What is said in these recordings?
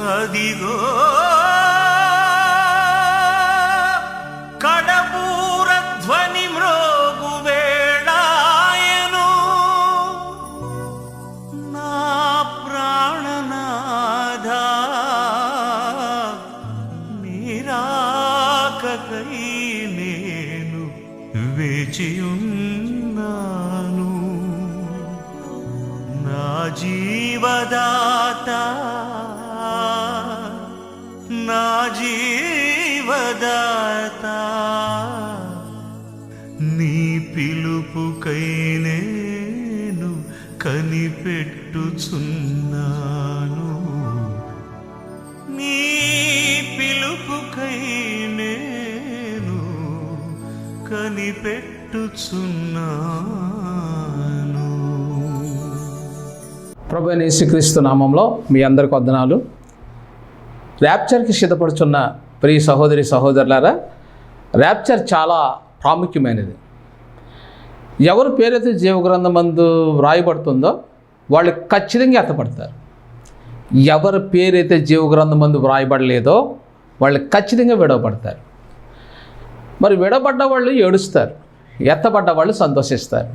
అదిగో కడబూర ధ్వని మ్రోగు వేళాయను నా ప్రాణనాథా నీరాకకై నేను వేచియున్నాను నా జీవదాత నా జీవదాత నీ పిలుపుకై నేను కనిపెట్టుచున్నాను నీ పిలుపుకై నేను కనిపెట్టుచున్నాను. ప్రభువైన యేసుక్రీస్తు నామంలో మీ అందరికి వందనాలు. ర్యాప్చర్కి సిద్ధపడుచున్న ప్రియ సహోదరి సహోదరులారా, ర్యాప్చర్ చాలా ప్రాముఖ్యమైనది. ఎవరి పేరైతే జీవగ్రంథమందు వ్రాయబడుతుందో వాళ్ళు ఖచ్చితంగా ఎత్తపడతారు. ఎవరి పేరైతే జీవగ్రంథమందు వ్రాయబడలేదో వాళ్ళు ఖచ్చితంగా విడవబడతారు. మరి విడవబడ్డ వాళ్ళు ఏడుస్తారు, ఎత్తబడ్డ వాళ్ళు సంతోషిస్తారు.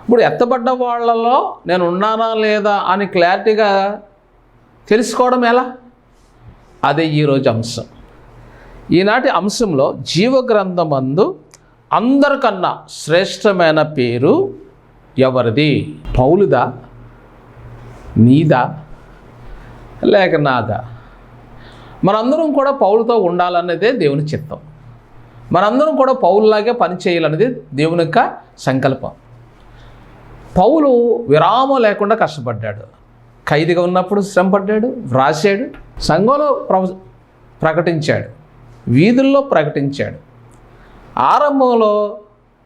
ఇప్పుడు ఎత్తబడ్డ వాళ్ళలో నేను ఉన్నానా లేదా అని క్లారిటీగా తెలుసుకోవడం ఎలా? అదే ఈరోజు అంశం. ఈనాటి అంశంలో జీవగ్రంథమందు అందరికన్నా శ్రేష్టమైన పేరు ఎవరిది? పౌలుదా, నీదా, లేక నాదా? మనందరం కూడా పౌలుతో ఉండాలన్నదే దేవుని చిత్తం. మనందరం కూడా పౌలులాగే పని చేయాలనేది దేవుని యొక్క సంకల్పం. పౌలు విరామం లేకుండా కష్టపడ్డాడు. ఖైదీగా ఉన్నప్పుడు శ్రమపడ్డాడు, వ్రాసాడు, సంఘంలో ప్రకటించాడు, వీధుల్లో ప్రకటించాడు. ఆరంభంలో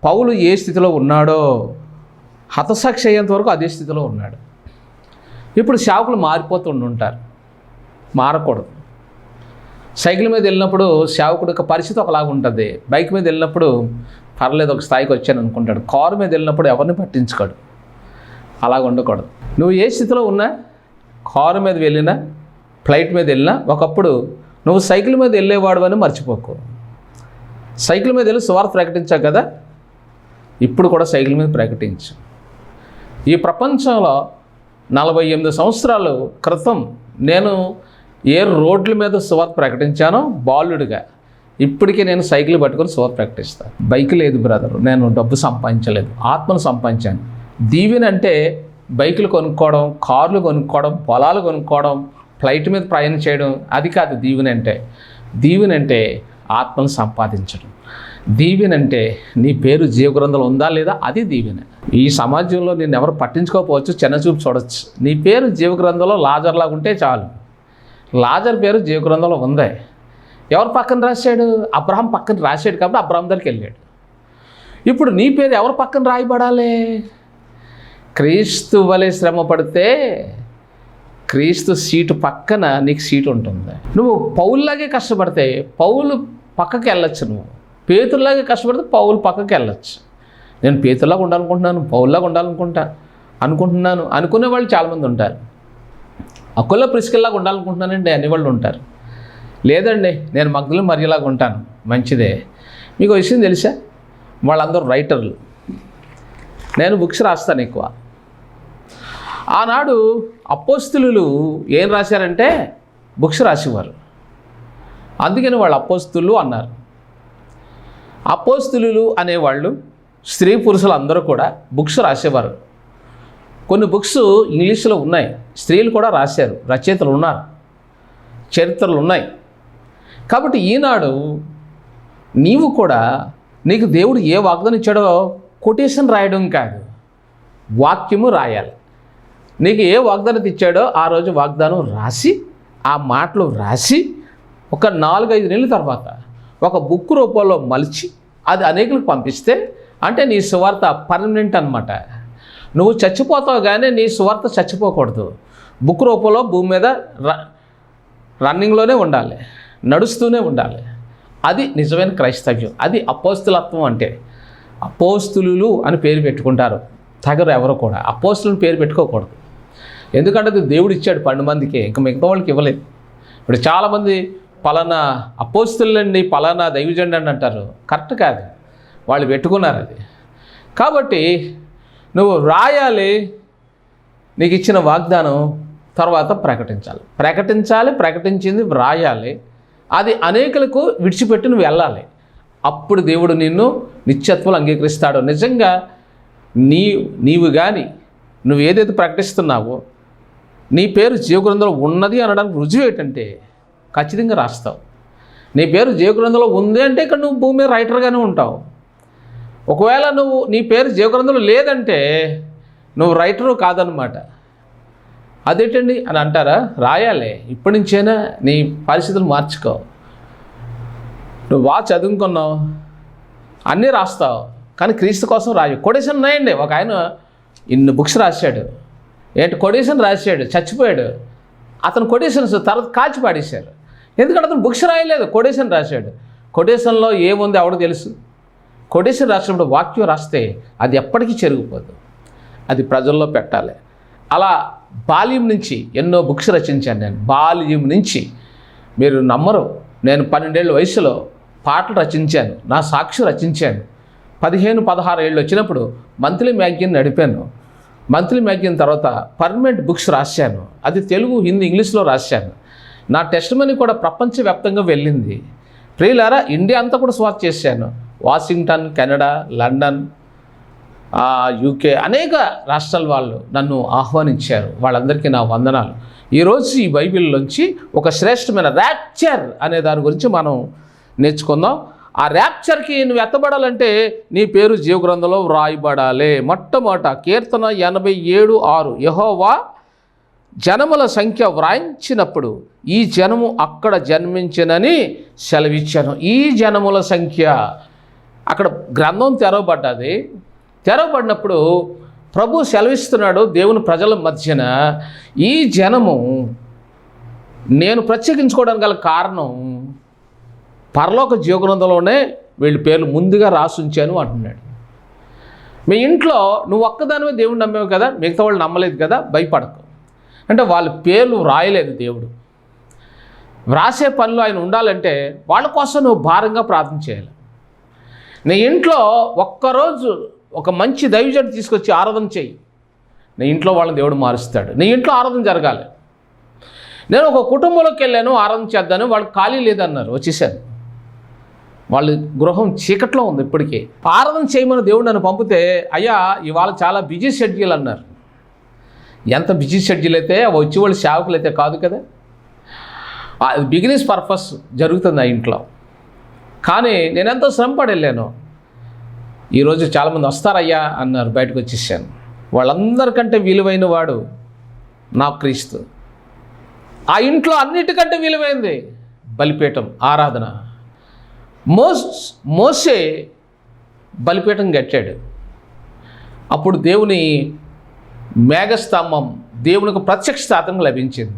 పౌలు ఏ స్థితిలో ఉన్నాడో హతసాక్షి అయ్యేంత వరకు అదే స్థితిలో ఉన్నాడు. ఇప్పుడు సేవకులు మారిపోతుంటారు, మారకూడదు. సైకిల్ మీద వెళ్ళినప్పుడు సేవకుడు యొక్క పరిస్థితి ఒకలాగా ఉంటుంది. బైక్ మీద వెళ్ళినప్పుడు పర్లేదు ఒక స్థాయికి వచ్చాను అనుకుంటాడు. కారు మీద వెళ్ళినప్పుడు ఎవరిని పట్టించుకోడు. అలాగ ఉండకూడదు. నువ్వు ఏ స్థితిలో ఉన్నా, కారు మీద వెళ్ళినా, ఫ్లైట్ మీద వెళ్ళినా, ఒకప్పుడు నువ్వు సైకిల్ మీద వెళ్ళేవాడు అని మర్చిపోకు. సైకిల్ మీద వెళ్ళి సువార్త ప్రకటించావు కదా, ఇప్పుడు కూడా సైకిల్ మీద ప్రకటించు. ఈ ప్రపంచంలో 48 సంవత్సరాల క్రితం నేను ఏ రోడ్ల మీద సువార్త ప్రకటించానో బాలుడిగా, ఇప్పటికీ నేను సైకిల్ పట్టుకొని సువార్త ప్రకటిస్తాను. బైక్ లేదు బ్రదర్, నేను డబ్బు సంపాదించలేదు, ఆత్మను సంపాదించాను. దీవెన అంటే బైకులు కొనుక్కోవడం, కార్లు కొనుక్కోవడం, పొలాలు కొనుక్కోవడం, ఫ్లైట్ మీద ప్రయాణం చేయడం, అది కాదు దీవెన అంటే. దీవెన అంటే ఆత్మను సంపాదించడం. దీవెన అంటే నీ పేరు జీవగ్రంథంలో ఉందా లేదా, అది దీవెన. ఈ సమాజంలో నేను ఎవరు పట్టించుకోకపోవచ్చు, చిన్నచూపు చూడవచ్చు. నీ పేరు జీవగ్రంథంలో లాజర్లాగా ఉంటే చాలు. లాజర్ పేరు జీవగ్రంథంలో ఉంది. ఎవరు పక్కన రాశాడు? అబ్రహాం పక్కన రాశాడు కాబట్టి అబ్రహాం దగ్గరికి వెళ్ళాడు. ఇప్పుడు నీ పేరు ఎవరు పక్కన రాయబడాలి? క్రీస్తు వలె శ్రమ పడితే క్రీస్తు సీటు పక్కన నీకు సీటు ఉంటుంది. నువ్వు పౌలులాగే కష్టపడితే పౌలు పక్కకి వెళ్ళొచ్చు. నువ్వు పేతురులాగే కష్టపడితే పౌలు పక్కకి వెళ్ళొచ్చు. నేను పేతురులాగా ఉండాలనుకుంటున్నాను, పౌలులాగా అనుకుంటున్నాను అనుకునే వాళ్ళు చాలామంది ఉంటారు. అక్కుల్లో ప్రిస్కిల్లాగా ఉండాలనుకుంటున్నానండి అనేవాళ్ళు ఉంటారు. లేదండి నేను మగ్ధులు మరియలాగా ఉంటాను, మంచిదే. మీకు విషయం తెలుసా, వాళ్ళందరూ రైటర్లు. నేను బుక్స్ రాస్తాను ఎక్కువ. ఆనాడు అపోస్తులు ఏం రాశారంటే బుక్స్ రాసేవారు. అందుకని వాళ్ళు అపోస్తులు అన్నారు. అపోస్తులు అనేవాళ్ళు స్త్రీ పురుషులు అందరూ కూడా బుక్స్ రాసేవారు. కొన్ని బుక్స్ ఇంగ్లీష్లో ఉన్నాయి, స్త్రీలు కూడా రాశారు, రచయితలు ఉన్నారు, చరిత్రలు ఉన్నాయి. కాబట్టి ఈనాడు నీవు కూడా నీకు దేవుడు ఏ వాగ్దానం ఇచ్చాడో కొటేషన్ రాయడం కాదు, వాక్యము రాయాలి. నీకు ఏ వాగ్దానం ఇచ్చాడో ఆ రోజు వాగ్దానం రాసి, ఆ మాటలు రాసి, ఒక 4-5 నెలల తర్వాత ఒక బుక్ రూపంలో మలిచి అది అనేకులకు పంపిస్తే అంటే నీ సువార్త పర్మనెంట్ అన్నమాట. నువ్వు చచ్చిపోతావు కానీ నీ సువార్త చచ్చిపోకూడదు. బుక్ రూపంలో భూమి మీద రన్నింగ్లోనే ఉండాలి, నడుస్తూనే ఉండాలి. అది నిజమైన క్రైస్తవ్యం. అది అపోస్తులత్వం అంటే. అపోస్తులు అని పేరు పెట్టుకుంటారు, తగరు ఎవరు కూడా అపోస్తులను పేరు పెట్టుకోకూడదు. ఎందుకంటే అది దేవుడు ఇచ్చాడు 12 మందికి, ఇంకా మిగతా వాళ్ళకి ఇవ్వలేదు. ఇప్పుడు చాలామంది పలానా అపోస్తులండి, పలానా దైవజండి అని అంటారు. కరెక్ట్ కాదు, వాళ్ళు పెట్టుకున్నారు అది. కాబట్టి నువ్వు రాయాలి, నీకు ఇచ్చిన వాగ్దానం, తర్వాత ప్రకటించింది వ్రాయాలి, అది అనేకులకు విడిచిపెట్టి నువ్వు వెళ్ళాలి. అప్పుడు దేవుడు నిన్ను నిత్యత్వం అంగీకరిస్తాడు. నిజంగా నీవు కానీ నువ్వు ఏదైతే ప్రకటిస్తున్నావో నీ పేరు జీవగ్రంథంలో ఉన్నది అనడానికి రుజువు ఏంటంటే ఖచ్చితంగా రాస్తావు. నీ పేరు జీవగ్రంథంలో ఉంది అంటే ఇక్కడ నువ్వు భూమి మీద రైటర్గానే ఉంటావు. ఒకవేళ నీ పేరు జీవగ్రంథంలో లేదంటే నువ్వు రైటరు కాదనమాట. అదేంటండి అని అంటారా? రాయాలి. ఇప్పటి నుంచైనా నీ పరిస్థితులు మార్చుకో. నువ్వు బాగా చదువుకున్నావు, అన్నీ రాస్తావు, కానీ క్రీస్తు కోసం రాయు. కొటేషన్ ఉన్నాయండి. ఒక ఆయన ఇన్ని బుక్స్ రాశాడు. కొటేషన్ రాశాడు, చచ్చిపోయాడు. అతను కొటేషన్స్ తర్వాత కాల్చి పాడేశారు. ఎందుకంటే అతను బుక్స్ రాయలేదు, కొటేషన్ రాశాడు. కొటేషన్లో ఏముంది ఎవరికి తెలుసు? కొటేషన్ రాసినప్పుడు వాక్యం రాస్తే అది ఎప్పటికీ చెరిగిపోదు, అది ప్రజల్లో పెట్టాలి. అలా బాల్యం నుంచి ఎన్నో బుక్స్ రచించాను నేను. బాల్యం నుంచి మీరు నమ్మరు, నేను 12 ఏళ్ళ వయసులో పాటలు రచించాను, నా సాక్షి రచించాను. 15-16 ఏళ్ళు వచ్చినప్పుడు మంత్లీ మ్యాగజైన్ నడిపాను. మంత్లీ మ్యాగజైన్ తర్వాత పర్మనెంట్ బుక్స్ రాశాను. అది తెలుగు, హిందీ, ఇంగ్లీష్లో రాశాను. నా టెస్టిమనీ కూడా ప్రపంచవ్యాప్తంగా వెళ్ళింది. ప్రియులారా, ఇండియా అంతా కూడా స్వార్థ చేశాను. వాషింగ్టన్, కెనడా, లండన్, యూకే అనేక రాష్ట్రాల వాళ్ళు నన్ను ఆహ్వానించారు. వాళ్ళందరికీ నా వందనాలు. ఈరోజు ఈ బైబిల్లోంచి ఒక శ్రేష్టమైన ర్యాప్చర్ అనే దాని గురించి మనం నేర్చుకుందాం. ఆ ర్యాప్చర్కి నువ్వు ఎత్తబడాలంటే నీ పేరు జీవగ్రంథంలో వ్రాయబడాలి. మొట్టమొదట కీర్తన 87:6 యెహోవా జనముల సంఖ్య వ్రాయించినప్పుడు ఈ జనము అక్కడ జన్మించినని సెలవిచ్చాను. ఈ జనముల సంఖ్య అక్కడ గ్రంథం తెరవబడ్డది. తెరవబడినప్పుడు ప్రభు సెలవిస్తున్నాడు దేవుని ప్రజల మధ్యన, ఈ జనము నేను ప్రత్యేకించుకోవడానికి గల కారణం పరలోక జీవగ్రంథంలోనే వీళ్ళ పేర్లు ముందుగా రాసి ఉంచాను అంటున్నాడు. మీ ఇంట్లో నువ్వు ఒక్కదానివే దేవుడు నమ్మేవు కదా, మిగతా వాళ్ళు నమ్మలేదు కదా, భయపడకు. అంటే వాళ్ళ పేర్లు రాయలేదు దేవుడు. వ్రాసే పనిలో ఆయన ఉండాలంటే వాళ్ళ కోసం నువ్వు భారంగా ప్రార్థన చేయాలి. నీ ఇంట్లో ఒక్కరోజు ఒక మంచి దైవజనుడు తీసుకొచ్చి ఆరాధన చేయి, నీ ఇంట్లో వాళ్ళని దేవుడు మారుస్తాడు. నీ ఇంట్లో ఆరాధన జరగాలి. నేను ఒక కుటుంబంలోకి వెళ్ళాను, ఆరాధన చేద్దాను, వాళ్ళు ఖాళీ లేదన్నారు, వచ్చేసాను. వాళ్ళ గృహం చీకట్లో ఉంది ఇప్పటికీ. ఆరాధన చేయమని దేవుడు నన్ను పంపితే, అయ్యా ఇవాళ చాలా బిజీ షెడ్యూల్ అన్నారు. ఎంత బిజీ షెడ్యూల్ అయితే వచ్చి వాళ్ళు సేవకులు అయితే కాదు కదా, బిజినెస్ పర్పస్ జరుగుతుంది ఆ ఇంట్లో. కానీ నేను ఎంతో శ్రమపడి వెళ్ళాను. ఈరోజు చాలామంది వస్తారయ్యా అన్నారు, బయటకు వచ్చేసాను. వాళ్ళందరికంటే విలువైన వాడు నా క్రీస్తు. ఆ ఇంట్లో అన్నిటికంటే విలువైంది బలిపీఠం, ఆరాధన. మోసే బలిపీఠం కట్టాడు. అప్పుడు దేవుని మేఘస్తంభం, దేవునికి ప్రత్యక్షత అతనికి లభించింది.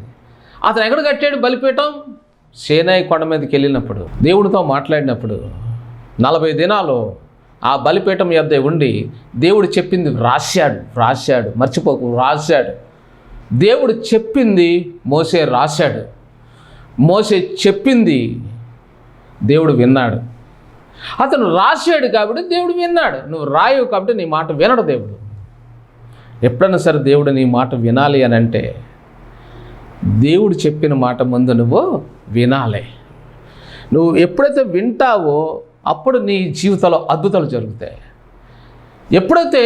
అతను ఎక్కడ కట్టాడు బలిపీఠం? సీనాయి కొండ మీదకి వెళ్ళినప్పుడు, దేవుడితో మాట్లాడినప్పుడు 40 దినాలు ఆ బలిపీఠం యొద్ద ఉండి దేవుడు చెప్పింది రాశాడు. మర్చిపోకు, రాశాడు. దేవుడు చెప్పింది మోసే రాశాడు. మోసే చెప్పింది దేవుడు విన్నాడు. అతను రాశాడు కాబట్టి దేవుడు విన్నాడు. నువ్వు రాయవు కాబట్టి నీ మాట వినడు దేవుడు. ఎప్పుడైనా సరే దేవుడు నీ మాట వినాలి అని అంటే దేవుడు చెప్పిన మాట ముందు నువ్వు వినాలి. నువ్వు ఎప్పుడైతే వింటావో అప్పుడు నీ జీవితంలో అద్భుతాలు జరుగుతాయి. ఎప్పుడైతే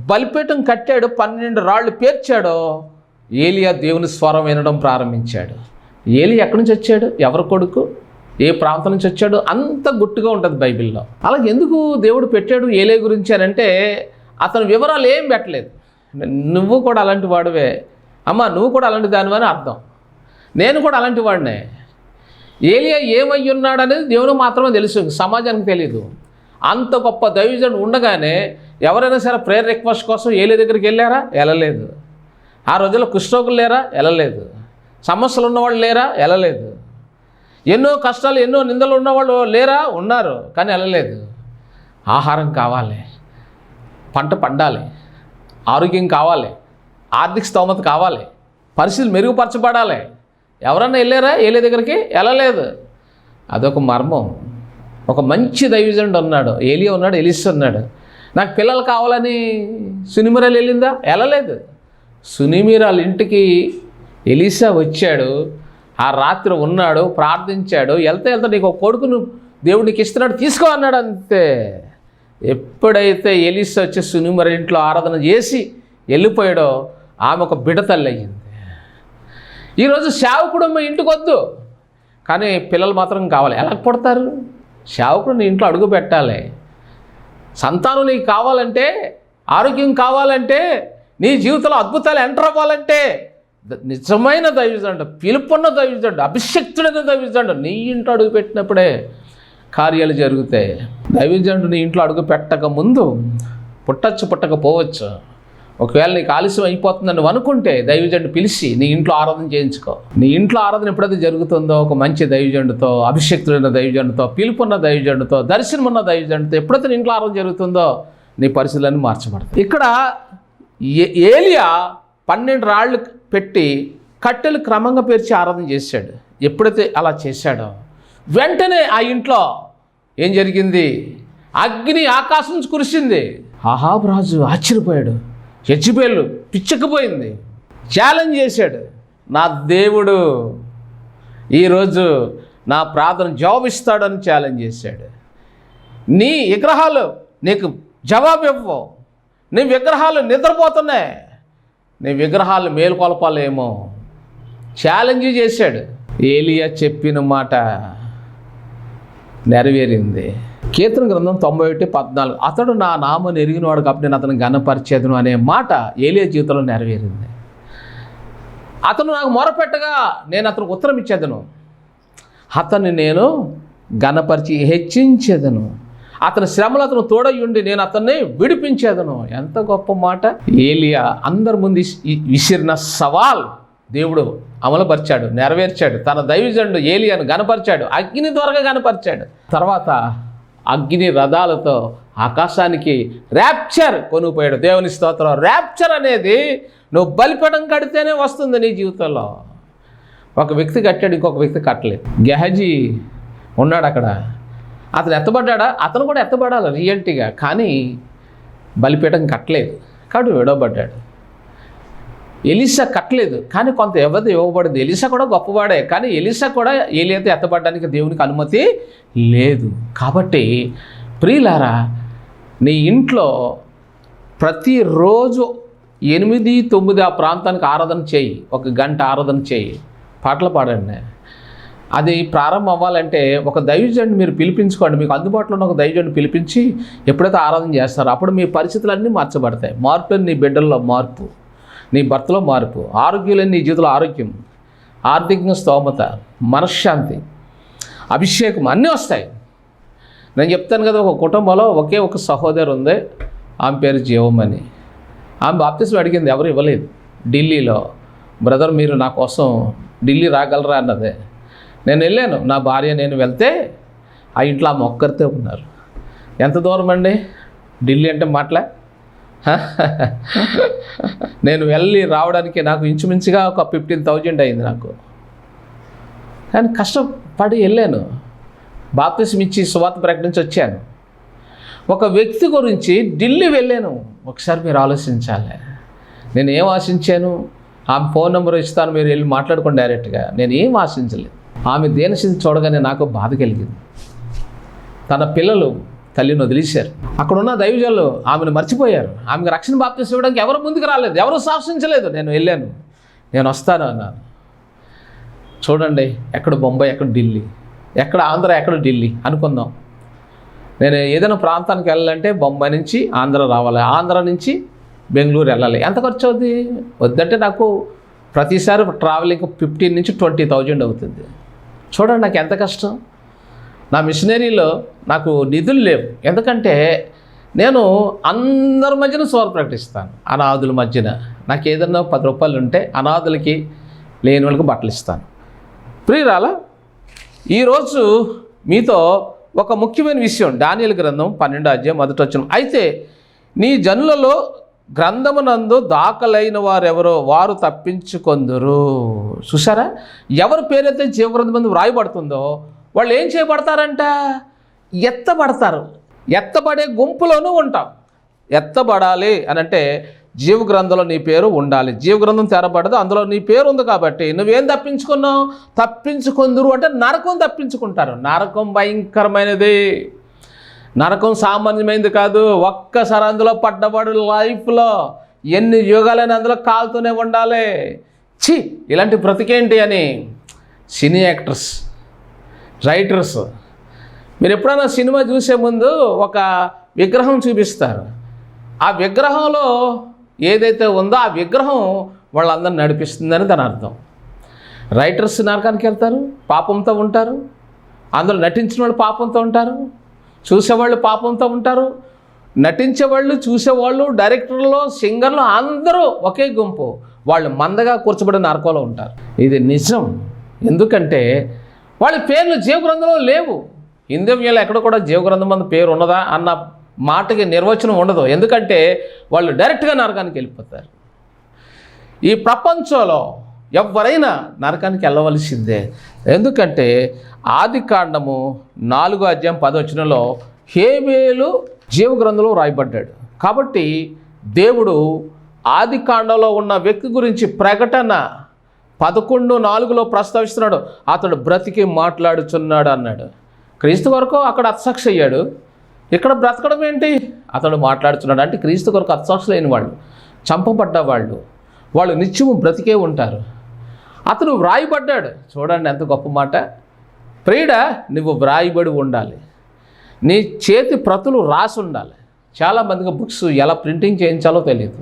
బలిపీఠం కట్టాడో 12 రాళ్ళు పేర్చాడో ఏలియా దేవుని స్వరం వినడం ప్రారంభించాడు. ఏలియా ఎక్కడి నుంచి వచ్చాడు? ఎవరి కొడుకు? ఏ ప్రాంతం నుంచి వచ్చాడు? అంత గుట్టుగా ఉంటుంది బైబిల్లో. అలా ఎందుకు దేవుడు పెట్టాడు ఏలియా గురించి అని అంటే అతని వివరాలు ఏం పెట్టలేదు. నువ్వు కూడా అలాంటి వాడివే అమ్మా, నువ్వు కూడా అలాంటి దానివని అర్థం. నేను కూడా అలాంటి వాడినే. ఏలియా ఏమై ఉన్నాడు అనేది దేవునికి మాత్రమే తెలుసు, సమాజానికి తెలియదు. అంత గొప్ప దైవజనుడు ఉండగానే ఎవరైనా సరే ప్రేయర్ రిక్వెస్ట్ కోసం ఏలియా దగ్గరికి వెళ్ళారా? వెళ్ళలేదు. ఆ రోజుల్లో కుష్ఠరోగులు లేరా? వెళ్ళలేదు. సమస్యలు ఉన్నవాళ్ళు లేరా? వెళ్ళలేదు. ఎన్నో కష్టాలు, ఎన్నో నిందలు ఉన్నవాళ్ళు లేరా? ఉన్నారు, కానీ వెళ్ళలేదు. ఆహారం కావాలి, పంట పండాలి, ఆరోగ్యం కావాలి, ఆర్థిక స్తోమత కావాలి, పరిస్థితులు మెరుగుపరచబడాలి. ఎవరన్నా వెళ్ళారా ఏలే దగ్గరికి? వెళ్ళలేదు. అదొక మర్మం. ఒక మంచి దైవజనుడు ఉన్నాడు, ఏలియా ఉన్నాడు, ఎలీషా ఉన్నాడు. నాకు పిల్లలు కావాలని సునిమిరాలు వెళ్ళిందా? వెళ్ళలేదు. సునిమిరాల ఇంటికి ఎలీషా వచ్చాడు, ఆ రాత్రి ఉన్నాడు, ప్రార్థించాడు. వెళ్తే నీకు ఒక కొడుకును దేవుడు నీకు ఇస్తున్నాడు, తీసుకో అన్నాడు, అంతే. ఎప్పుడైతే ఎలీషా వచ్చి సునిమిర ఇంట్లో ఆరాధన చేసి వెళ్ళిపోయాడో ఆమె ఒక బిడ్డ తల్లి అయ్యింది. ఈరోజు సేవకుడు మా ఇంటికి వద్దు, కానీ పిల్లలు మాత్రం కావాలి. ఎలా పుడతారు? సేవకుడు నీ ఇంట్లో అడుగు పెట్టాలి. సంతానం నీకు కావాలంటే, ఆరోగ్యం కావాలంటే, నీ జీవితంలో అద్భుతాలు ఎంటర్ అవ్వాలంటే నిజమైన దైవజనుడు, పిలుపున్న దైవజనుడు, అభిషక్తుడైన దైవజనుడు నీ ఇంట్లో అడుగు పెట్టినప్పుడే కార్యాలు జరుగుతాయి. దైవజనుడు నీ ఇంట్లో అడుగు పెట్టక ముందు పుట్టచ్చు, పుట్టకపోవచ్చు. ఒకవేళ నీకు ఆలస్యం అయిపోతుందని నువ్వు అనుకుంటే దైవజనుడు పిలిచి నీ ఇంట్లో ఆరాధన చేయించుకో. నీ ఇంట్లో ఆరాధన ఎప్పుడైతే జరుగుతుందో ఒక మంచి దైవజనుడితో, అభిషక్తుడైన దైవజనుడితో, పిలుపున్న దైవజనుడితో, దర్శనమున్న దైవజనుడితో ఎప్పుడైతే నీ ఇంట్లో ఆరాధన జరుగుతుందో నీ పరిస్థితులన్నీ మార్చబడతాయి. ఇక్కడ ఏలియా 12 రాళ్ళు పెట్టి కట్టెలు క్రమంగా పేర్చి ఆరాధన చేశాడు. ఎప్పుడైతే అలా చేశాడో వెంటనే ఆ ఇంట్లో ఏం జరిగింది? అగ్ని ఆకాశం నుంచి కురిసింది. అహాబు రాజు ఆశ్చర్యపోయాడు. యెజబెలు పిచ్చెక్కిపోయింది. ఛాలెంజ్ చేశాడు, నా దేవుడు ఈరోజు నా ప్రార్థన జవాబిస్తాడని ఛాలెంజ్ చేశాడు. నీ విగ్రహాలు నీకు జవాబు ఇవ్వవు, నీ విగ్రహాలు నిద్రపోతున్నాయి, నీ విగ్రహాలు మేలుకొల్పాలేమో ఛాలెంజ్ చేశాడు. ఏలియా చెప్పిన మాట నెరవేరింది. కీర్తన గ్రంథం 91:14 అతడు నా నామం ఎరిగినవాడు కాబట్టి నేను అతను ఘనపరిచేదను అనే మాట ఏలియా జీవితంలో నెరవేరింది. అతను నాకు మొరపెట్టగా నేను అతనికి ఉత్తరం ఇచ్చేదను, అతన్ని నేను ఘనపరిచి హెచ్చించేదను, అతని శ్రమలు అతను తోడయుండి నేను అతన్ని విడిపించేదను. ఎంత గొప్ప మాట! ఏలియా అందరి ముందు విసిరిన సవాల్ దేవుడు అమలుపరిచాడు, నెరవేర్చాడు. తన దైవజనుడు ఏలియాను గనపరిచాడు, అగ్ని ద్వారా గనపరిచాడు. తర్వాత అగ్ని రథాలతో ఆకాశానికి ర్యాప్చర్ కొనుపోయాడు. దేవుని స్తోత్రం. ర్యాప్చర్ అనేది నువ్వు బలిపీఠం కడితేనే వస్తుంది నీ జీవితంలో. ఒక వ్యక్తి కట్టాడు, ఇంకొక వ్యక్తి కట్టలేదు. గెహజీ ఉన్నాడు అక్కడ, అతను ఎత్తబడ్డా? అతను కూడా ఎత్తబడాలి రియాలిటీగా, కానీ బలిపీఠం కట్టలేదు కాబట్టి విడవబడ్డాడు. ఎలీషా కట్టలేదు కానీ కొంత వ్యవధి ఇవ్వబడింది. ఎలీషా కూడా గొప్పవాడే, కానీ ఎలీషా కూడా ఏలియాతో ఎత్తబడడానికి దేవునికి అనుమతి లేదు. కాబట్టి ప్రియులారా, నీ ఇంట్లో ప్రతిరోజు 8-9 ఆ ప్రాంతానికి ఆరాధన చేయి, 1 గంట ఆరాధన చేయి, పాటలు పాడండి. అది ప్రారంభం అవ్వాలంటే ఒక దైవజనుడిని మీరు పిలిపించుకోండి. మీకు అందుబాటులో ఉన్న ఒక దైవజనుడిని పిలిపించి ఎప్పుడైతే ఆరాధన చేస్తారో అప్పుడు మీ పరిస్థితులన్నీ మార్చబడతాయి. మార్పు, నీ బిడ్డల్లో మార్పు, నీ భర్తలో మార్పు, ఆరోగ్యం, నీ జీవితంలో ఆరోగ్యం, ఆర్థికంగా స్తోమత, మనశ్శాంతి, అభిషేకం అన్నీ వస్తాయి. నేను చెప్తాను కదా, ఒక కుటుంబంలో ఒకే ఒక సహోదరు ఉంది, ఆమె పేరు జీవమని. ఆమె బాప్తిస్మం అడిగింది, ఎవరు ఇవ్వలేదు. ఢిల్లీలో, బ్రదర్ మీరు నా కోసం ఢిల్లీ రాగలరా అన్నదే. నేను వెళ్ళాను, నా భార్య నేను వెళ్తే ఆ ఇంట్లో ఆమె ఒక్కరితే ఉన్నారు. ఎంత దూరం అండి ఢిల్లీ అంటే మాటలే. నేను వెళ్ళి రావడానికి నాకు ఇంచుమించుగా ఒక 15,000 అయింది నాకు. కానీ కష్టపడి వెళ్ళాను, బాప్తిస్మం ఇచ్చి సువార్త ప్రకటించి వచ్చాను. ఒక వ్యక్తి గురించి ఢిల్లీ వెళ్ళాను. ఒకసారి మీరు ఆలోచించాలి. నేను ఏం ఆశించాను? ఆమె ఫోన్ నెంబర్ ఇస్తాను, మీరు వెళ్ళి మాట్లాడుకోండి డైరెక్ట్గా. నేను ఏం ఆశించలేదు. ఆమె దేనస్థితి చూడగానే నాకు బాధ కలిగింది. తన పిల్లలు తల్లిని వదిలేశారు. అక్కడున్న దైవజనులు ఆమెను మర్చిపోయారు. ఆమెకు రక్షణ బాప్తిస్మం ఇవ్వడానికి ఎవరు ముందుకు రాలేదు, ఎవరు సాక్షించలేదు. నేను వెళ్ళాను, నేను వస్తాను అన్నాను. చూడండి, ఎక్కడ బొంబాయి, ఎక్కడ ఢిల్లీ, ఎక్కడ ఆంధ్ర, ఎక్కడ ఢిల్లీ అనుకుందాం. నేను ఏదైనా ప్రాంతానికి వెళ్ళాలంటే బొంబాయి నుంచి ఆంధ్ర రావాలి, ఆంధ్ర నుంచి బెంగళూరు వెళ్ళాలి. ఎంత ఖర్చు అవుతుంది? వద్దంటే నాకు ప్రతిసారి ట్రావెలింగ్ 15,000-20,000 అవుతుంది. చూడండి నాకు ఎంత కష్టం. నా మిషనరీలో నాకు నిధులు లేవు, ఎందుకంటే నేను అందరి మధ్యన సువార్త ప్రకటిస్తాను. అనాథుల మధ్యన నాకు ఏదన్నా 10 రూపాయలు ఉంటే అనాథులకి, లేని వాళ్ళకి బట్టలు ఇస్తాను. ప్రియురాలా, ఈరోజు మీతో ఒక ముఖ్యమైన విషయం, దానియేలు గ్రంథం 12వ అధ్యాయం 1వ వచనం. అయితే నీ జనులలో గ్రంథమునందు దాఖలైన వారెవరో వారు తప్పించుకొందురు. చూసారా, ఎవరి పేరైతే జీవగ్రంథం మందు వ్రాయబడుతుందో వాళ్ళు ఏం చేయబడతారంట? ఎత్తబడతారు. ఎత్తబడే గుంపులోనూ ఉంటాం. ఎత్తబడాలి అని అంటే జీవగ్రంథంలో నీ పేరు ఉండాలి. జీవగ్రంథం తెరబడదు, అందులో నీ పేరు ఉంది కాబట్టి నువ్వేం తప్పించుకున్నావు? తప్పించుకొందురు అంటే నరకం తప్పించుకుంటారు. నరకం భయంకరమైనది. నరకం సామాన్యమైనది కాదు. ఒక్కసారి అందులో పడ్డవాడు లైఫ్లో ఎన్ని యుగాలని అందులో కాలుతూనే ఉండాలి. ఛీ, ఇలాంటి బ్రతికేంటి అని సినీ యాక్టర్స్, రైటర్స్, మీరు ఎప్పుడైనా సినిమా చూసే ముందు ఒక విగ్రహం చూపిస్తారు. ఆ విగ్రహంలో ఏదైతే ఉందో ఆ విగ్రహం వాళ్ళందరిని నడిపిస్తుందని దాని అర్థం. రైటర్స్ నరకానికి వెళ్తారు, పాపంతో ఉంటారు. అందులో నటించిన వాళ్ళు పాపంతో ఉంటారు, చూసేవాళ్ళు పాపంతో ఉంటారు. నటించేవాళ్ళు, చూసేవాళ్ళు, డైరెక్టర్లు, సింగర్లు అందరూ ఒకే గుంపు. వాళ్ళు మందగా కూర్చోబడిన నరకంలో ఉంటారు. ఇది నిజం. ఎందుకంటే వాళ్ళ పేర్లు జీవగ్రంథంలో లేవు. హిందీలో ఎక్కడ కూడా జీవగ్రంథం మంది పేరు ఉన్నదా అన్న మాటకి నిర్వచనం ఉండదు. ఎందుకంటే వాళ్ళు డైరెక్ట్గా నరకానికి వెళ్ళిపోతారు. ఈ ప్రపంచంలో ఎవరైనా నరకానికి వెళ్ళవలసిందే. ఎందుకంటే ఆదికాండము 4:10 హేబేలు జీవగ్రంథంలో రాయబడ్డాడు. కాబట్టి దేవుడు ఆదికాండంలో ఉన్న వ్యక్తి గురించి ప్రకటన 11:4 ప్రస్తావిస్తున్నాడు. అతడు బ్రతికి మాట్లాడుచున్నాడు అన్నాడు. క్రీస్తు వరకు అక్కడ హతసాక్షి అయ్యాడు, ఇక్కడ బ్రతకడం ఏంటి? అతడు మాట్లాడుతున్నాడు అంటే క్రీస్తు కొరకు హతసాక్షి లేని వాళ్ళు, చంపబడ్డ వాళ్ళు నిత్యము బ్రతికే ఉంటారు. అతను వ్రాయబడ్డాడు. చూడండి ఎంత గొప్ప మాట. ప్రియుడా, నువ్వు వ్రాయబడి ఉండాలి. నీ చేతి ప్రతులు రాసి ఉండాలి. చాలామందికి బుక్స్ ఎలా ప్రింటింగ్ చేయించాలో తెలియదు,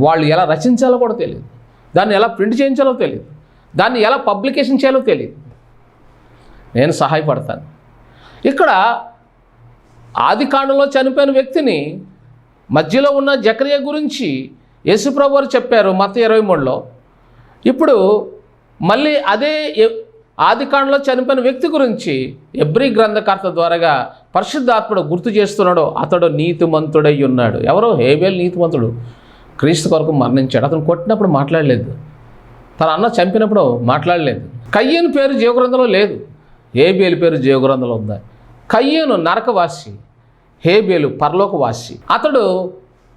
వాళ్ళు ఎలా రచించాలో కూడా తెలియదు, దాన్ని ఎలా ప్రింట్ చేయించాలో తెలియదు, దాన్ని ఎలా పబ్లికేషన్ చేయాలో తెలియదు. నేను సహాయపడతాను. ఇక్కడ ఆదికాండంలో చనిపోయిన వ్యక్తిని మధ్యలో ఉన్న జకరియా గురించి యేసుప్రభు వారు చెప్పారు మత్తయి 23లో. ఇప్పుడు మళ్ళీ అదే ఆదికాండంలో చనిపోయిన వ్యక్తి గురించి ఎబ్రీ గ్రంథకర్త ద్వారాగా పరిశుద్ధాత్ముడు గుర్తు చేస్తున్నాడు. అతడు నీతిమంతుడై ఉన్నాడు. ఎవరో? హేబేలు నీతిమంతుడు, క్రీస్తు కొరకు మరణించాడు. అతను కొట్టినప్పుడు మాట్లాడలేదు, తన అన్న చంపినప్పుడు మాట్లాడలేదు. కయ్యను పేరు జీవగ్రంథంలో లేదు, హేబేలు పేరు జీవగ్రంథంలో ఉంది. కయ్యను నరకవాసి, హేబేలు పరలోకవాసి. అతడు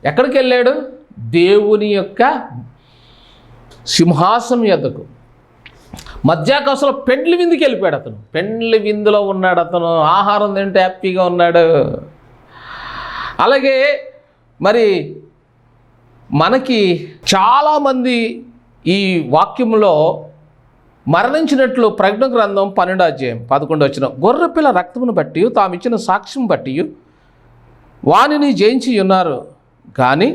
ఎక్కడికి వెళ్ళాడు? దేవుని యొక్క సింహాసనం యొద్దకు, మధ్యాకాశంలో పెండ్లి విందుకి వెళ్ళిపోయాడు. అతను పెండ్లి విందులో ఉన్నాడు. అతను ఆహారం తింటే హ్యాపీగా ఉన్నాడు. అలాగే మరి మనకి చాలామంది ఈ వాక్యంలో మరణించినట్లు ప్రకటన గ్రంథం 12:11 గొర్రెపిల్ల రక్తమును బట్టి తాము ఇచ్చిన సాక్ష్యం బట్టి వానిని జయించి ఉన్నారు, కానీ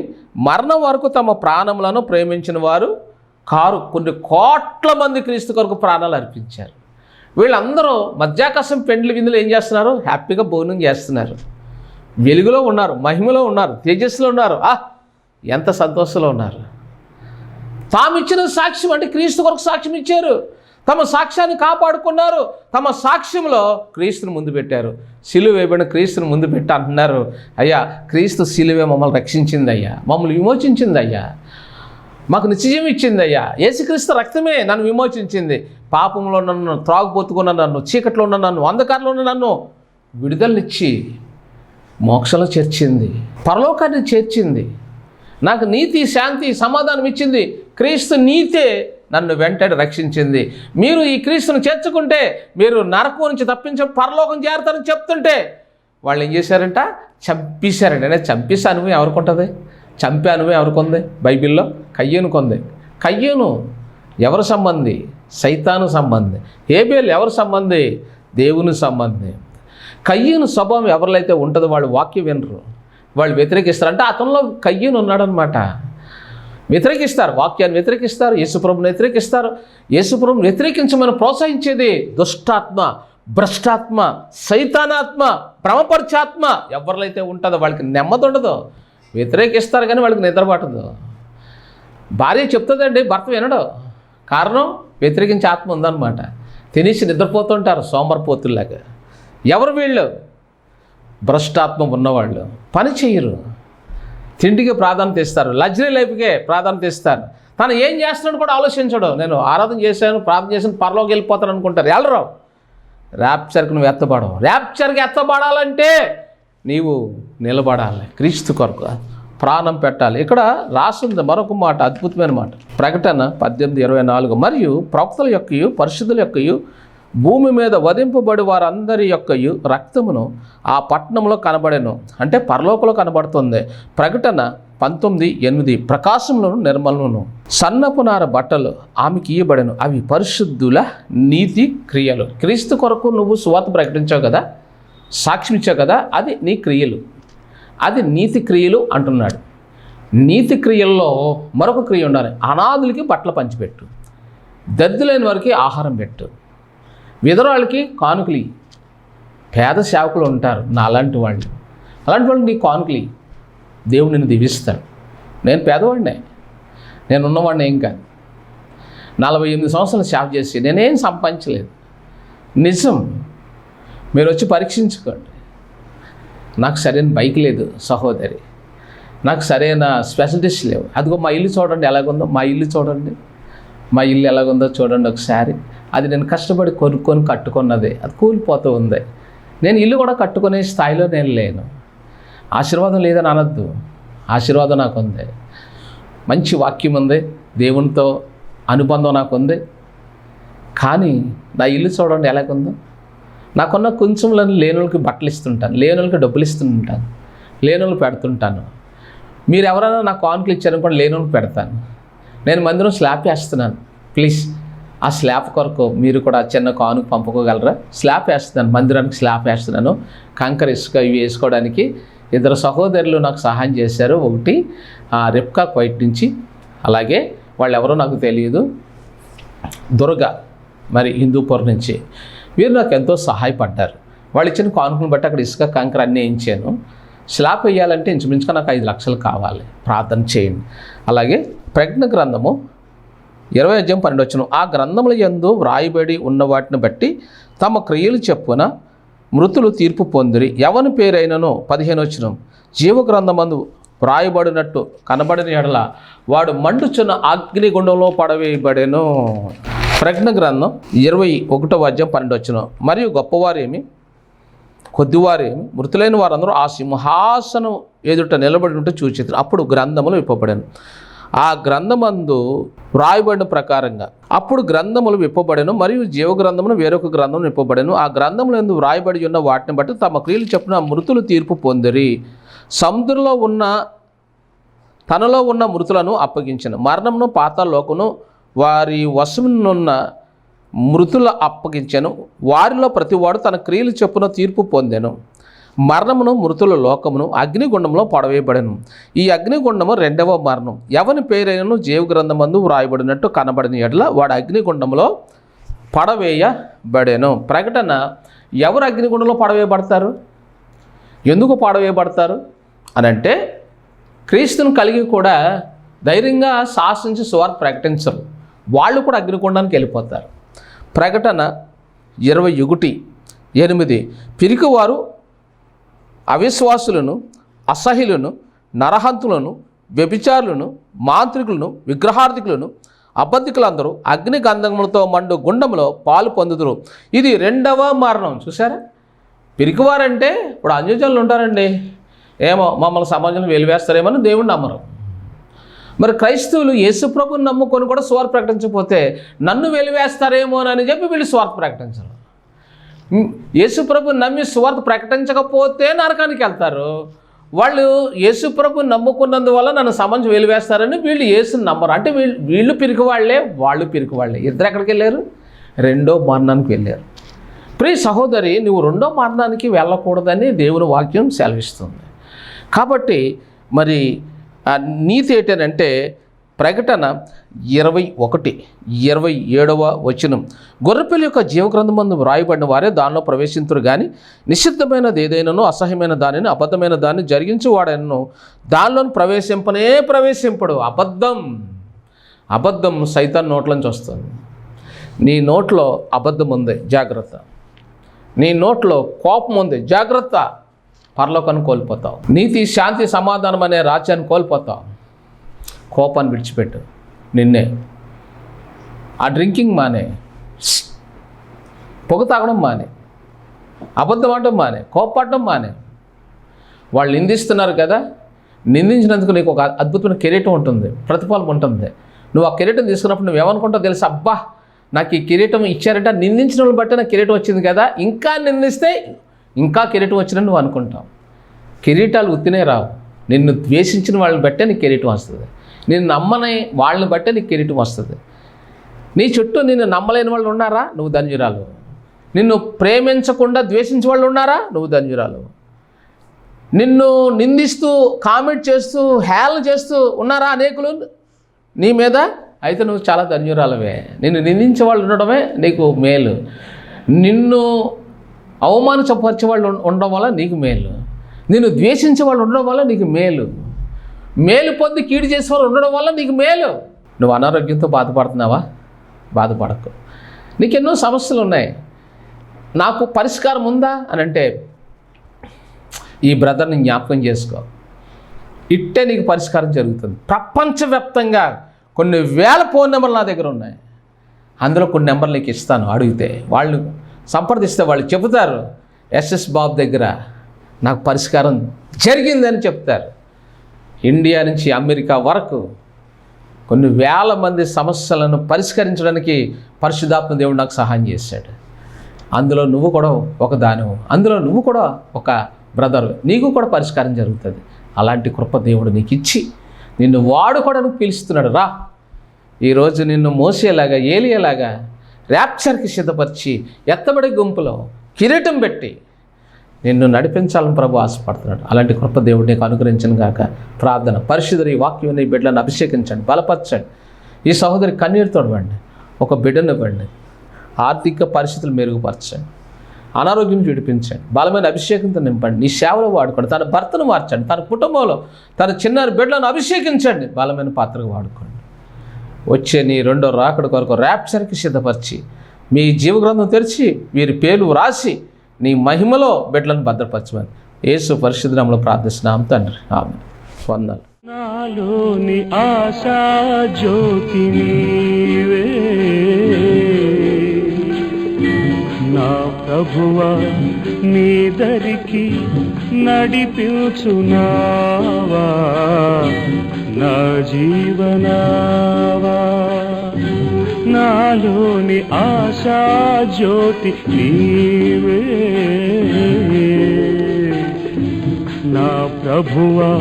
మరణం వరకు తమ ప్రాణములను ప్రేమించిన వారు కారు. కొన్ని కోట్ల మంది క్రీస్తు కొరకు ప్రాణాలు అర్పించారు. వీళ్ళందరూ మధ్యాకాశం పెండ్లి విందులు ఏం చేస్తున్నారు? హ్యాపీగా భోజనం చేస్తున్నారు, వెలుగులో ఉన్నారు, మహిమలో ఉన్నారు, తేజస్సులో ఉన్నారు, ఎంత సంతోషంలో ఉన్నారు. తాము ఇచ్చిన సాక్ష్యం అంటే క్రీస్తు కొరకు సాక్ష్యం ఇచ్చారు, తమ సాక్ష్యాన్ని కాపాడుకున్నారు, తమ సాక్ష్యంలో క్రీస్తుని ముందు పెట్టారు. సిలువ వేయబడిన క్రీస్తుని ముందు పెట్టి అంటున్నారు, అయ్యా క్రీస్తు సిలువే మమ్మల్ని రక్షించింది అయ్యా, మమ్మల్ని విమోచించింది అయ్యా, మాకు నిత్యజీవం ఇచ్చింది అయ్యా, యేసుక్రీస్తు రక్తమే నన్ను విమోచించింది, పాపంలో నన్ను త్రాగుబోతుకున్న నన్ను, చీకట్లో ఉన్న నన్ను, అంధకారంలో ఉన్న నన్ను విడుదలనిచ్చి మోక్షంలో చేర్చింది, పరలోకాన్ని చేర్చింది, నాకు నీతి, శాంతి, సమాధానం ఇచ్చింది. క్రీస్తు నీతే నన్ను వెంటనే రక్షించింది. మీరు ఈ క్రీస్తును చేర్చుకుంటే మీరు నరకం నుంచి తప్పించి పరలోకం చేరుతారని చెప్తుంటే వాళ్ళు ఏం చేశారంట? చంపేశారండి. అంటే చంపేసే అనుభవం ఎవరికి ఉంటుంది? చంపే అనుభవం ఎవరికి ఉంది? బైబిల్లో కయ్యూనుకు ఉంది. కయ్యూను ఎవరి సంబంధి? సైతాను సంబంధి. హేబేలు ఎవరి సంబంధి? దేవుని సంబంధి. కయ్యూను స్వభావం ఎవరిలో అయితే ఉంటుందో వాళ్ళు వాక్యం వినరు, వాళ్ళు వ్యతిరేకిస్తారు. అంటే అతనిలో కయ్యూను ఉన్నాడనమాట. వ్యతిరేకిస్తారు, వాక్యాన్ని వ్యతిరేకిస్తారు, యేసుప్రభుని వ్యతిరేకిస్తారు. యేసుప్రభుని వ్యతిరేకించమని ప్రోత్సహించేది దుష్టాత్మ, భ్రష్టాత్మ, సైతానాత్మ, భ్రమపరిచాత్మ ఎవరిలో అయితే ఉంటుందో వాళ్ళకి నెమ్మది ఉండదు. వ్యతిరేకిస్తారు కానీ వాళ్ళకి నిద్ర పట్టదు. భార్య చెప్తుందండి, భర్త వినడు. కారణం వ్యతిరేకించే ఆత్మ ఉందన్నమాట. తినేసి నిద్రపోతుంటారు సోమరిపోతుల్లాగా. ఎవరు వీళ్ళు? భ్రష్టాత్మ ఉన్నవాళ్ళు. పని చేయరు, తిండికి ప్రాధాన్యత ఇస్తారు, లగ్జరీ లైఫ్కే ప్రాధాన్యత ఇస్తారు. తను ఏం చేస్తున్నాడు కూడా ఆలోచించడు. నేను ఆరాధన చేశాను, ప్రార్థన చేశాను, పరలోకి వెళ్ళిపోతాను అనుకుంటారు. వెళ్ళరు. ర్యాప్చర్కి నువ్వు ఎత్తబడవు. ర్యాప్చర్కి ఎత్తబడాలంటే నీవు నిలబడాలి, క్రీస్తు కొరకు ప్రాణం పెట్టాలి. ఇక్కడ రాసింది మరొక మాట, అద్భుతమైన మాట. ప్రకటన 18:24 మరియు ప్రవక్తల యొక్కయు పరిశుద్ధుల యొక్కయు భూమి మీద వధింపబడి వారందరి యొక్కయు రక్తమును ఆ పట్టణంలో కనబడెను. అంటే పరలోకంలో కనబడుతుంది. ప్రకటన 19:8 ప్రకాశములను నిర్మలను సన్నపునార బట్టలు ఆమెకి ఇయ్యబడెను, అవి పరిశుద్ధుల నీతి క్రియలు. క్రీస్తు కొరకు నువ్వు సువార్త ప్రకటించావు కదా, సాక్ష్యం ఇచ్చావు కదా, అది నీ క్రియలు, అది నీతి క్రియలు అంటున్నాడు. నీతి క్రియల్లో మరొక క్రియ ఉండాలి. అనాథులకి బట్టలు పంచిపెట్టు, దరిద్రులైన వారికి ఆహారం పెట్టు, విధవరాళ్ళకి కానుకలి. పేద సేవకులు ఉంటారు నా అలాంటి వాళ్ళు, అలాంటి వాళ్ళకి నీ కానుకలి, దేవుడు నిన్ను దీవిస్తాడు. నేను పేదవాడినే, నేను ఉన్నవాడిని ఏం కాదు. 48 సంవత్సరాలు సేవ చేసి నేనేం సంపాదించలేదు. నిజం, మీరు వచ్చి పరీక్షించుకోండి. నాకు సరైన బైక్ లేదు సహోదరి, నాకు సరైన స్పెషలిటీస్ లేవు. అదిగో మా ఇల్లు చూడండి ఎలాగుందో, మా ఇల్లు చూడండి, మా ఇల్లు ఎలాగుందో చూడండి ఒకసారి. అది నేను కష్టపడి కొనుక్కొని కట్టుకున్నది, అది కూలిపోతూ ఉంది. నేను ఇల్లు కూడా కట్టుకునే స్థాయిలో నేను లేను. ఆశీర్వాదం లేదని అనద్దు, ఆశీర్వాదం నాకు ఉంది. మంచి వాక్యం ఉంది, దేవునితో అనుబంధం నాకు ఉంది. కానీ నా ఇల్లు చూడండి ఎలాగుందో. నాకున్న కొంచెంలో లేనులకి బట్టలు ఇస్తుంటాను, లేనులకి డబ్బులు ఇస్తుంటాను, లేనులు పెడుతుంటాను. మీరు ఎవరైనా నాకు కానుకలు ఇచ్చారనుకోండి, లేనులకు పెడతాను. నేను మందిరం స్లాబ్ వేస్తున్నాను, ప్లీజ్ ఆ స్లాబ్ కొరకు మీరు కూడా చిన్న కానుక పంపుకోగలరా? స్లాబ్ వేస్తున్నాను, మందిరానికి స్లాబ్ వేస్తున్నాను. కంకర ఇసుక ఇవి వేసుకోవడానికి 2 సహోదరులు నాకు సహాయం చేశారు. ఒకటి రెప్కా క్వైట్ నుంచి, అలాగే వాళ్ళు ఎవరో నాకు తెలియదు, దుర్గా మరి హిందూపూర్ నుంచి. వీరు నాకు ఎంతో సహాయపడ్డారు. వాళ్ళు ఇచ్చిన కానుకను బట్టి అక్కడ ఇసుక కంకర అన్నీ వేయించాను. స్లాబ్ వేయాలంటే ఇంచుమించుగా నాకు 5 లక్షలు కావాలి, ప్రార్థన చేయండి. అలాగే ప్రకటన గ్రంథము 20:12 ఆ గ్రంథముల యందు వ్రాయబడి ఉన్న వాటిని బట్టి తమ క్రియలు చెప్పున మృతులు తీర్పు పొందిరి. ఎవని పేరైనను 15 జీవ గ్రంథమందు వ్రాయబడినట్టు కనబడిన ఎడల వాడు మండుచున్న అగ్నిగుండంలో పడవేయబడెను. ప్రకటన గ్రంథం 21:12 మరియు గొప్పవారేమి కొద్దివారేమి మృతులైన వారందరూ ఆ సింహాసనం ఎదుట నిలబడి ఉంటే చూచితురు. అప్పుడు గ్రంథములు విప్పబడెను. ఆ గ్రంథమందు వ్రాయబడిన ప్రకారంగా అప్పుడు గ్రంథములు విప్పబడెను మరియు జీవగ్రంథమును వేరొక గ్రంథం విప్పబడెను. ఆ గ్రంథములు ఎందు వ్రాయబడి ఉన్న వాటిని బట్టి తమ క్రియలు చెప్పున మృతులు తీర్పు పొందిరి. సముద్రంలో ఉన్న తనలో ఉన్న మృతులను అప్పగించెను. మరణమును పాతాళలోకమును వారి వశమునున్న మృతుల అప్పగించెను. వారిలో ప్రతివాడు తన క్రియలు చెప్పున తీర్పు పొందెను. మరణమును మృతుల లోకమును అగ్నిగుండంలో పడవేయబడెను. ఈ అగ్నిగుండము 2వ మరణం. ఎవని పేరైనను జీవ గ్రంథమందు వ్రాయబడినట్టు కనబడిన ఎడల వాడు అగ్నిగుండంలో పడవేయబడెను. ప్రకటన ఎవరు అగ్నిగుండంలో పడవేయబడతారు? ఎందుకు పడవేయబడతారు అని అంటే, క్రీస్తును కలిగి కూడా ధైర్యంగా శాసించి సువార్త ప్రకటించరు, వాళ్ళు కూడా అగ్నిగుండానికి వెళ్ళిపోతారు. ప్రకటన 21:8 పిరికివారు అవిశ్వాసులను అసహ్యులను నరహంతులను వ్యభిచారులను మాంత్రికులను విగ్రహార్థికులను అబద్ధికులందరూ అగ్ని గంధములతో మండు గుండంలో పాలు పొందుదురు. ఇది 2వ మరణం. చూసారా? పిరికివారంటే ఇప్పుడు అన్యజనులు ఉంటారండి, ఏమో మమ్మల్ని సమాజంలో వెలివేస్తారేమని దేవుడు నమ్మరు. మరి క్రైస్తవులు యేసుప్రభుని నమ్ముకొని కూడా సువార్త ప్రకటించకపోతే నన్ను వెలివేస్తారేమోనని చెప్పి వీళ్ళు సువార్త ప్రకటించరు. యేసుప్రభుని నమ్మి సువార్త ప్రకటించకపోతే నరకానికి వెళ్తారు. వాళ్ళు యేసుప్రభుని నమ్ముకున్నందువల్ల నన్ను సమాజం వెలివేస్తారని వీళ్ళు యేసుని నమ్మరు. అంటే వీళ్ళు పిరికి వాళ్ళే, వాళ్ళు పిరికి వాళ్ళే. ఇద్దరు ఎక్కడికి వెళ్ళారు? 2వ మరణానికి వెళ్ళారు. ప్రియ సహోదరి, నువ్వు 2వ మరణానికి వెళ్ళకూడదని దేవుని వాక్యం సెలవిస్తుంది. కాబట్టి మరి నీతి ఏంటంటే ప్రకటన 21:27 గొర్రెపిల్ల యొక్క జీవగ్రంథమందు వ్రాయబడిన వారే దానిలో ప్రవేశింతురు కానీ నిషిద్ధమైనది ఏదైనాను అసహ్యమైన దానిని అబద్ధమైన దాన్ని జరిగించువాడను దానిలోని ప్రవేశింపడు. అబద్ధం సైతాన్ నోట్లోంచి వస్తుంది. నీ నోట్లో అబద్ధం ఉంది, జాగ్రత్త. నీ నోట్లో కోపం ఉంది, జాగ్రత్త. పరలోకాన్ని కోల్పోతావు. నీతి శాంతి సమాధానం అనే రాజ్యాన్ని కోల్పోతావు. కోపాన్ని విడిచిపెట్టు. నిన్నే ఆ డ్రింకింగ్ మానే, పొగ తాగడం మానే, అబద్ధం ఆడడం మానే, కోపపడడం మానే. వాళ్ళు నిందిస్తున్నారు కదా, నిందించినందుకు నీకు ఒక అద్భుతమైన కిరీటం ఉంటుంది, ప్రతిఫలం ఉంటుంది. నువ్వు ఆ కిరీటం తీసుకున్నప్పుడు నువ్వు ఏమనుకుంటావు తెలుసు? అబ్బా, నాకు ఈ కిరీటం ఇచ్చారంట, నిందించిన వాళ్ళని బట్టి నాకు కిరీటం వచ్చింది కదా, ఇంకా నిందిస్తే ఇంకా కిరీటం వచ్చినట్టు నువ్వు అనుకుంటావు. కిరీటాలు ఉత్తినే రావు. నిన్ను ద్వేషించిన వాళ్ళని బట్టే నీకు కిరీటం వస్తుంది. నిన్ను నమ్మని వాళ్ళని బట్టే నీకు కిరీటం వస్తుంది. నీ చుట్టూ నిన్ను నమ్మలేని వాళ్ళు ఉన్నారా? నువ్వు ధన్యురాలు. నిన్ను ప్రేమించకుండా ద్వేషించే వాళ్ళు ఉన్నారా? నువ్వు ధన్యురాలు. నిన్ను నిందిస్తూ కామెంట్ చేస్తూ హేళన చేస్తూ ఉన్నారా అనేకులు నీ మీద? అయితే నువ్వు చాలా ధన్యురాలవే. నిన్ను నిందించే వాళ్ళు ఉండడమే నీకు మేలు. నిన్ను అవమానపరిచే వాళ్ళు ఉండడం వల్ల నీకు మేలు. నిన్ను ద్వేషించే వాళ్ళు ఉండడం వల్ల నీకు మేలు. మేలు పొంది కీడు చేసే వాళ్ళు ఉండడం వల్ల నీకు మేలు. నువ్వు అనారోగ్యంతో బాధపడుతున్నావా? బాధపడకు. నీకెన్నో సమస్యలు ఉన్నాయి. నాకు పరిష్కారం ఉందా అని అంటే ఈ బ్రదర్ని జ్ఞాపకం చేసుకో. ఇట్టే నీకు పరిష్కారం జరుగుతుంది. ప్రపంచవ్యాప్తంగా కొన్ని వేల ఫోన్ నెంబర్లు నా దగ్గర ఉన్నాయి. అందులో కొన్ని నెంబర్లు నీకు ఇస్తాను. అడిగితే వాళ్ళు సంప్రదిస్తే వాళ్ళు చెబుతారు, ఎస్ఎస్ బాబు దగ్గర నాకు పరిష్కారం జరిగిందని చెప్తారు. ఇండియా నుంచి అమెరికా వరకు కొన్ని వేల మంది సమస్యలను పరిష్కరించడానికి పరిశుద్ధాత్మ దేవుడు నాకు సహాయం చేశాడు. అందులో నువ్వు కూడా ఒక దానివు, అందులో నువ్వు కూడా ఒక బ్రదర్, నీకు కూడా పరిష్కారం జరుగుతుంది. అలాంటి కృప దేవుడు నీకు ఇచ్చి నిన్ను వాడుకోవడానికి పిలుస్తున్నాడు. రా, ఈరోజు నిన్ను మోసేలాగా, ఏలియేలాగా ర్యాప్చర్కి సిద్ధపరిచి ఎత్తబడే గుంపులో కిరీటం పెట్టి నిన్ను నడిపించాలని ప్రభు ఆశపడుతున్నాడు. అలాంటి కృప దేవుడు నీకు అనుగ్రహించను గాక. ప్రార్థన. పరిశుద్ధుడు, ఈ వాక్యం నీ బిడ్డలను అభిషేకించండి, బలపరచండి. ఈ సహోదరి కన్నీరు తోడవండి, ఒక బిడ్డను ఇవ్వండి, ఆర్థిక పరిస్థితులు మెరుగుపరచండి, అనారోగ్యం విడిపించండి, బలమైన అభిషేకంతో నింపండి, నీ సేవలో వాడుకోండి. తన భర్తను మార్చండి, తన కుటుంబంలో తన చిన్నారి బిడ్డలను అభిషేకించండి, బలమైన పాత్రగా వాడుకోండి. వచ్చే నీ రెండో రాకడ కొరకు ర్యాప్చర్కి సిద్ధపరిచి మీ జీవగ్రంథం తెరిచి వీరి పేర్లు రాసి నీ మహిమలో బిడ్డలను భద్రపరచమని యేసు పరిశుద్ధ నామములో ప్రార్థిస్తున్నాం తండ్రి. ఆమేన్. వందనాలు. నాలోని ఆశా జ్యోతి నీవే, నా ప్రభువా నీ దరికి నడిపించునావా, నా జీవనావా. నాలోని ఆశా జ్యోతి నీవే, నా ప్రభువా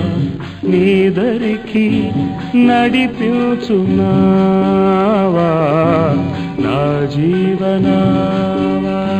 నీ దరికి నడిపించునావా, నా జీవనా.